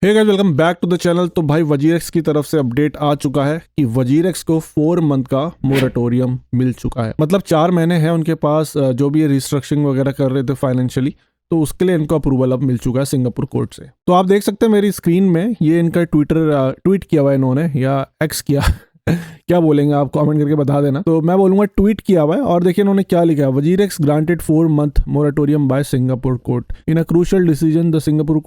Hey guys, welcome back to the channel. तो भाई WazirX की तरफ से अपडेट आ चुका है कि वजीरेक्स को 4 मंथ का मोरेटोरियम मिल चुका है। मतलब 4 महीने हैं उनके पास जो भी ये रिस्ट्रक्चरिंग वगैरह कर रहे थे फाइनेंशियली, तो उसके लिए इनको अप्रूवल अब मिल चुका है सिंगापुर कोर्ट से। तो आप देख सकते हैं मेरी स्क्रीन में ये इनका ट्वीट किया हुआ है इन्होंने, या एक्स किया क्या बोलेंगे आप कमेंट करके बता देना। तो मैं बोलूंगा ट्वीट किया हुआ है, और देखिए इन्होंने क्या लिखा है। WazirX granted 4 month moratorium by Singapore court in a crucial decision. The Singapore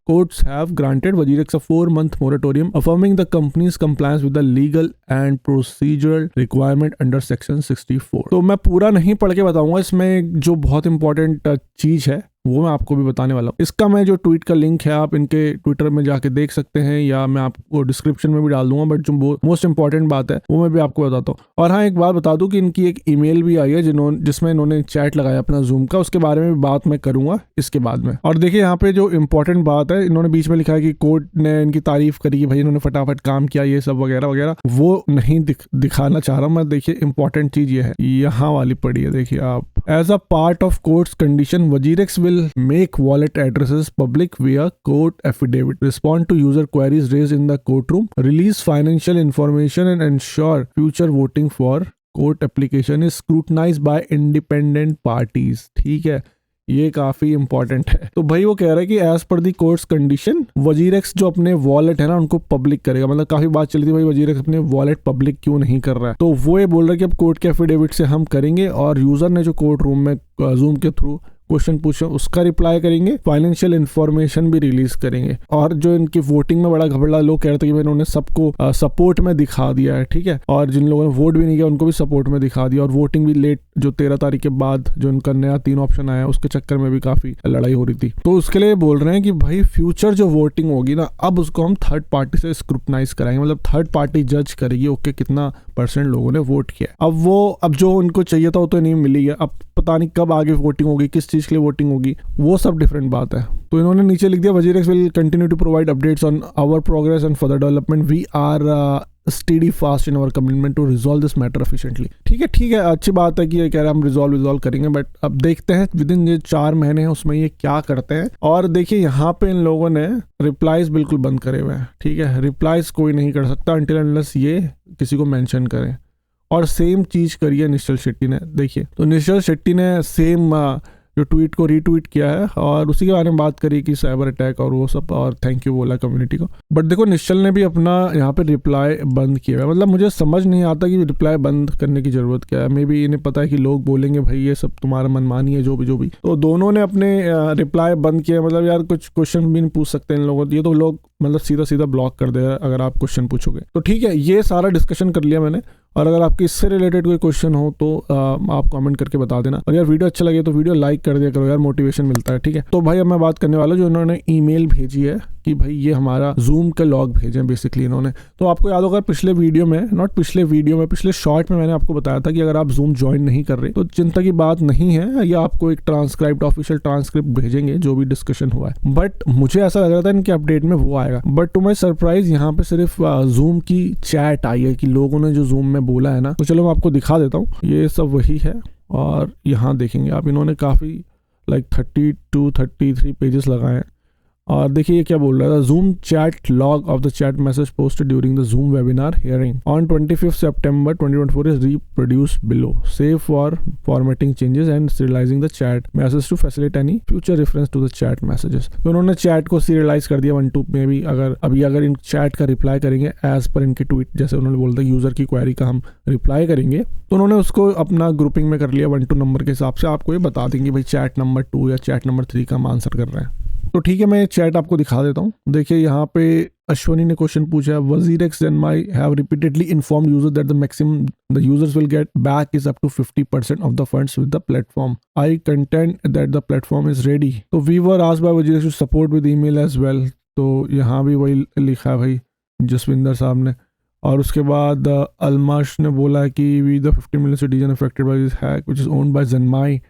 courts have granted Wajirex a 4-month moratorium affirming the company's compliance with the legal and procedural requirement under section 64। तो मैं पूरा नहीं पढ़ के बताऊंगा, इसमें जो बहुत इंपॉर्टेंट चीज है वो मैं आपको भी बताने वाला हूँ। इसका मैं जो ट्वीट का लिंक है आप इनके ट्विटर में जाके देख सकते हैं, या मैं आपको डिस्क्रिप्शन में भी डाल दूंगा। बट जो मोस्ट इंपॉर्टेंट बात है वो मैं भी आपको बताता हूँ। और हाँ, एक बात बता दूं कि इनकी एक ईमेल भी आई है जिसमें इन्होंने चैट लगाया अपना जूम का, उसके बारे में भी बात मैं करूंगा इसके बाद में। और देखिए यहाँ पे जो इंपॉर्टेंट बात है, इन्होंने बीच में लिखा है कि कोर्ट ने इनकी तारीफ करी कि भाई इन्होंने फटाफट काम किया, ये सब वगैरह वगैरह। वो नहीं दिखाना चाह रहा मैं। देखिए इंपॉर्टेंट चीज ये है, यहाँ वाली पढ़ी है, देखिए आप। As a part of court's condition, WazirX will make wallet addresses public via court affidavit, respond to user queries raised in the courtroom, release financial information and ensure future voting for court application is scrutinized by independent parties। ठीक है, ये काफी important है। तो भाई वो कह रहा है कि एज पर दी कोर्ट्स कंडीशन वजीरेक्स जो अपने वॉलेट है ना उनको पब्लिक करेगा। मतलब काफी बात चली थी भाई वजीरेक्स अपने वॉलेट पब्लिक क्यों नहीं कर रहा है, तो वो ये बोल रहा है कि अब कोर्ट के एफिडेविट से हम करेंगे, और यूजर ने जो कोर्ट रूम में जूम के थ्रू क्वेश्चन पूछा उसका रिप्लाई करेंगे, फाइनेंशियल इन्फॉर्मेशन भी रिलीज करेंगे। और जो इनकी वोटिंग में बड़ा घबरा, लोग कह रहे थे कि इन्होंने सबको सपोर्ट में दिखा दिया है, ठीक है, और जिन लोगों ने वोट भी नहीं किया उनको भी सपोर्ट में दिखा दिया। और वोटिंग भी लेट, जो 13 तारीख के बाद जो इनका नया 3 ऑप्शन आया उसके चक्कर में भी काफी लड़ाई हो रही थी। तो उसके लिए बोल रहे हैं कि भाई फ्यूचर जो वोटिंग होगी ना, अब उसको हम थर्ड पार्टी से स्क्रूटनाइज कराएंगे। मतलब थर्ड पार्टी जज करेगी ओके कितना % लोगों ने वोट किया। अब जो उनको चाहिए था वो तो नहीं मिली है। अब पता नहीं कब आगे वोटिंग होगी, किस चीज के लिए वोटिंग होगी, वो सब डिफरेंट बात है। तो इन्होंने नीचे लिख दिया, WazirX will continue to provide updates on our progress and further development. We are steady fast in our commitment to resolve this matter efficiently. ठीक है, अच्छी बात है कि ये कह रहे हैं हम रिजॉल्व करेंगे। बट अब देखते हैं विद इन ये 4 महीने हैं उसमें ये क्या करते हैं। और देखिए यहाँ पे इन लोगों ने रिप्लाईज बिल्कुल बंद करे हुए हैं। ठीक है, रिप्लाईज कोई नहीं कर सकता अनटिल अनलेस ये किसी को मेंशन करें। और सेम चीज करिए निश्चल शेट्टी ने। देखिए, तो निश्चल शेट्टी ने सेम जो ट्वीट को रीट्वीट किया है और उसी के बारे में बात करी कि साइबर अटैक और वो सब, और थैंक यू बोला कम्युनिटी को। बट देखो निश्चल ने भी अपना यहाँ पे रिप्लाई बंद किया है। मतलब मुझे समझ नहीं आता कि रिप्लाई बंद करने की जरूरत क्या है। मे बी इन्हें पता है कि लोग बोलेंगे भाई ये सब तुम्हारा मनमानी है, जो भी। तो दोनों ने अपने रिप्लाई बंद किया। मतलब यार कुछ क्वेश्चन भी नहीं पूछ सकते इन लोगों, ये तो लोग मतलब सीधा ब्लॉक कर देगा अगर आप क्वेश्चन पूछोगे। तो ठीक है, ये सारा डिस्कशन कर लिया मैंने। और अगर आपकी इससे रिलेटेड कोई क्वेश्चन हो तो आप कमेंट करके बता देना। और यार वीडियो अच्छा लगे तो वीडियो लाइक कर दिया करो यार, मोटिवेशन मिलता है। ठीक है, तो भाई अब मैं बात करने वाला जो इन्होंने ईमेल भेजी है कि भाई ये हमारा जूम के लॉग भेजे बेसिकली इन्होंने। तो आपको याद होगा पिछले शॉर्ट में मैंने आपको बताया था कि अगर आप जूम ज्वाइन नहीं कर रहे तो चिंता की बात नहीं है, या आपको एक ट्रांसक्राइब्ड ऑफिशियल ट्रांसक्रिप्ट भेजेंगे जो भी डिस्कशन हुआ है। बट मुझे ऐसा लग रहा था इनके अपडेट में वो आएगा, बट टू माई सरप्राइज यहाँ पे सिर्फ जूम की चैट आई है कि लोगों ने जो जूम में बोला है ना। तो चलो मैं आपको दिखा देता हूँ, ये सब वही है। और यहाँ देखेंगे आप, इन्होंने काफ़ी 32-33 पेजेस लगाए हैं। और देखिए ये क्या बोल रहा था, zoom chat log of the chat message posted during the zoom webinar hearing on 25 September 2024 is reproduced below, save for formatting changes and serializing the chat message to facilitate any future reference to the chat messages। तो उन्होंने chat को serialised कर दिया 1-2 में भी। अगर इन chat का reply करेंगे एज पर इनके ट्वीट, जैसे उन्होंने बोला था यूजर की क्वेरी का हम रिप्लाई करेंगे, तो उन्होंने उसको अपना ग्रुपिंग में कर लिया 1-2 नंबर के हिसाब से। आपको ये बता देंगे भाई चैट नंबर 2 या चैट नंबर 3 का हम आंसर कर रहे हैं। तो ठीक है, मैं चैट आपको दिखा देता हूँ। देखिए यहाँ पे अश्वनी ने क्वेश्चन पूछा है, WazirX and my have repeatedly informed user that the maximum the users will get back is up to 50% of the funds with the platform. I content that the platform is ready. तो we were asked by WazirX to support with email as well. तो यहाँ भी वही लिखा है भाई जसविंदर साहब ने। और उसके बाद अलमाश ने बोला है कि we the 50 million citizen affected by this hack which is owned by Zanmai.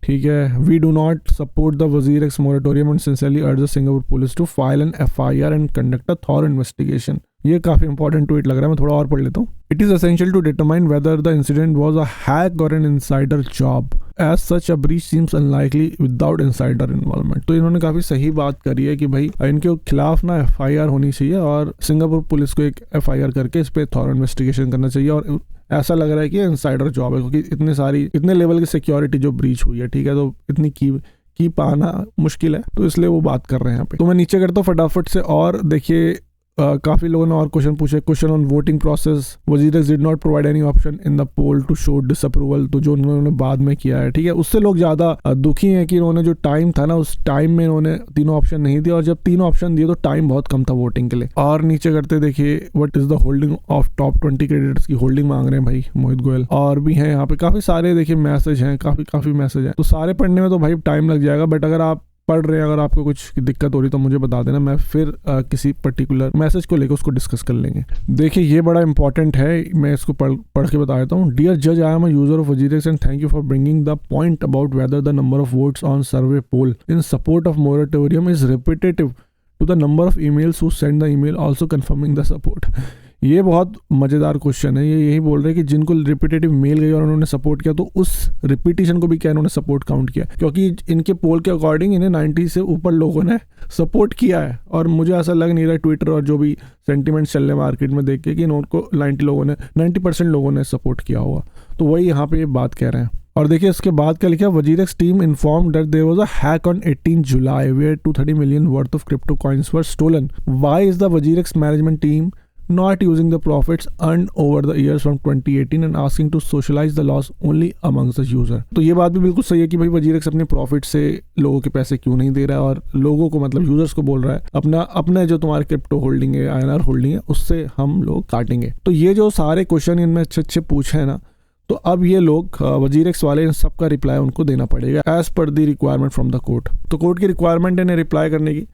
ठीक है, we do not support the WazirX moratorium and sincerely urge the Singapore police to file an FIR and conduct a thorough investigation. ये काफी important tweet लग रहा है, मैं थोड़ा और पढ़ लेता हूँ। It is essential to determine whether the incident was a hack or an insider job, as such a breach seems unlikely without insider involvement. तो इन्होंने काफी सही बात करी है कि भाई इनके खिलाफ ना FIR होनी चाहिए और सिंगापुर पुलिस को एक FIR करके इस पे थॉरो इन्वेस्टिगेशन करना चाहिए। और ऐसा लग रहा है कि इनसाइडर जॉब है, क्योंकि इतने लेवल की सिक्योरिटी जो ब्रीच हुई है, ठीक है, तो इतनी की पाना मुश्किल है, तो इसलिए वो बात कर रहे हैं यहाँ पे। तो मैं नीचे करता हूँ फटाफट से। और देखिए काफी लोगों ने और क्वेश्चन पूछे। Question on voting process, WGRX did not provide any option in the poll to show disapproval. तो जो उन्होंने बाद में किया है, ठीक है, उससे लोग ज्यादा दुखी हैं कि इन्होंने जो टाइम था ना, उस टाइम में इन्होंने तीनों ऑप्शन नहीं दिया, और जब तीनों ऑप्शन दिए तो टाइम बहुत कम था वोटिंग के लिए। और नीचे करते देखिए what is the holding of top 20 candidates की होल्डिंग मांग रहे हैं भाई मोहित गोयल। और भी हैं यहाँ पे काफी सारे देखिए मैसेज हैं, काफी मैसेज हैं। तो सारे पढ़ने में तो भाई टाइम लग जाएगा, बट अगर आप पढ़ रहे हैं, अगर आपको कुछ दिक्कत हो रही तो मुझे बता देना, मैं फिर किसी पर्टिकुलर मैसेज को लेकर उसको डिस्कस कर लेंगे। देखिए ये बड़ा इंपॉर्टेंट है, मैं इसको पढ़ के बता देता हूँ। डियर जज, I am a user of WGRX and thank you for bringing the point about whether the number of votes on survey poll in support of moratorium is repetitive to the number of emails who send the email also confirming the support. ये बहुत मजेदार question है। ये यही बोल रहे हैं कि जिनको रिपीटेटिव मेल गई और उन्होंने सपोर्ट किया, तो उस रिपीटिशन को भी क्या इन्होंने सपोर्ट काउंट किया, क्योंकि इनके पोल के अकॉर्डिंग इन्हें 90 से ऊपर लोगों ने सपोर्ट किया है। और मुझे ऐसा लग नहीं रहा ट्विटर और जो भी सेंटिमेंट्स चल रहे हैं मार्केट में देख के कि इनको 90% लोगों ने सपोर्ट किया होगा। तो वही यहाँ पे ये बात कह रहे हैं। और देखिए इसके बाद क्या लिखा, WGRX team informed that there was a hack on 18 July where 230 million worth of crypto coins were stolen. Why is the WGRX management team not using the profits earned over the years from 2018 and asking to socialize the loss only amongst the user। तो ये बात भी बिल्कुल सही है कि भाई WGRX अपने प्रॉफिट से लोगों के पैसे क्यों नहीं दे रहा है, और लोगों को मतलब यूजर्स को बोल रहा है अपना जो तुम्हारे क्रिप्टो होल्डिंग है, INR होल्डिंग है, उससे हम लोग काटेंगे। तो ये जो सारे क्वेश्चन इनमें अच्छे पूछे हैं ना, तो अब ये लोग WGRX वाले इन सबका रिप्लाई उनको देना पड़ेगा as per the requirement from the court. तो कोर्ट की रिक्वायरमेंट है इन्हें रिप्लाई करने की।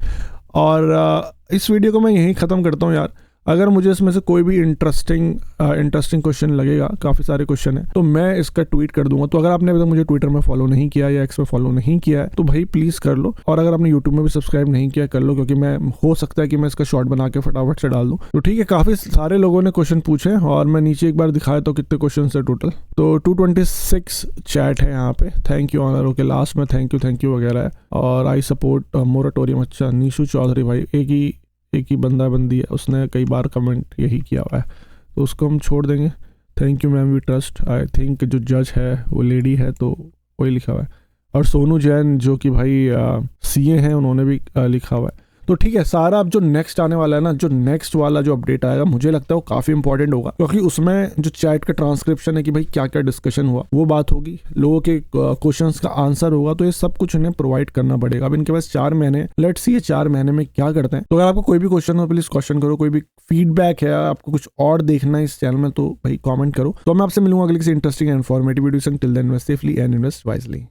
और इस वीडियो को मैं यहीं ख़त्म करता हूँ यार। अगर मुझे इसमें से कोई भी इंटरेस्टिंग क्वेश्चन लगेगा, काफ़ी सारे क्वेश्चन है, तो मैं इसका ट्वीट कर दूंगा। तो अगर आपने अभी तक मुझे ट्विटर में फॉलो नहीं किया या X में फॉलो नहीं किया है तो भाई प्लीज़ कर लो। और अगर आपने यूट्यूब में भी सब्सक्राइब नहीं किया कर लो, क्योंकि मैं हो सकता है कि मैं इसका शॉर्ट बना के फटाफट से डाल दूँ। तो ठीक है, काफ़ी सारे लोगों ने क्वेश्चन पूछे और मैं नीचे एक बार दिखाया तो कितने क्वेश्चन है टोटल। तो 226 चैट है यहाँ पे। Thank you honour, okay, last में थैंक यू वगैरह है। और आई सपोर्ट मोरेटोरियम। अच्छा, नीशू चौधरी भाई एक ही बंदी है, उसने कई बार कमेंट यही किया हुआ है, तो उसको हम छोड़ देंगे। Thank you ma'am, we trust. I think जो जज है वो लेडी है, तो वही लिखा हुआ है। और सोनू जैन जो कि भाई CA हैं, उन्होंने भी लिखा हुआ है। तो ठीक है, सारा अब जो नेक्स्ट आने वाला है ना, जो नेक्स्ट वाला जो अपडेट आएगा, मुझे लगता है वो काफ़ी इंपॉर्टेंट होगा, क्योंकि उसमें जो चैट का ट्रांसक्रिप्शन है कि भाई क्या क्या डिस्कशन हुआ वो बात होगी, लोगों के क्वेश्चंस का आंसर होगा। तो ये सब कुछ इन्हें प्रोवाइड करना पड़ेगा। अब इनके पास 4 महीने, लेट्स सी ये 4 महीने में क्या करते हैं। तो अगर आपको कोई भी क्वेश्चन हो प्लीज क्वेश्चन करो, कोई भी फीडबैक है, आपको कुछ और देखना है इस चैनल में, तो भाई कॉमेंट करो। तो मैं आपसे मिलूंगा अगली किसी interesting and informative video. Till then invest safely and invest wisely.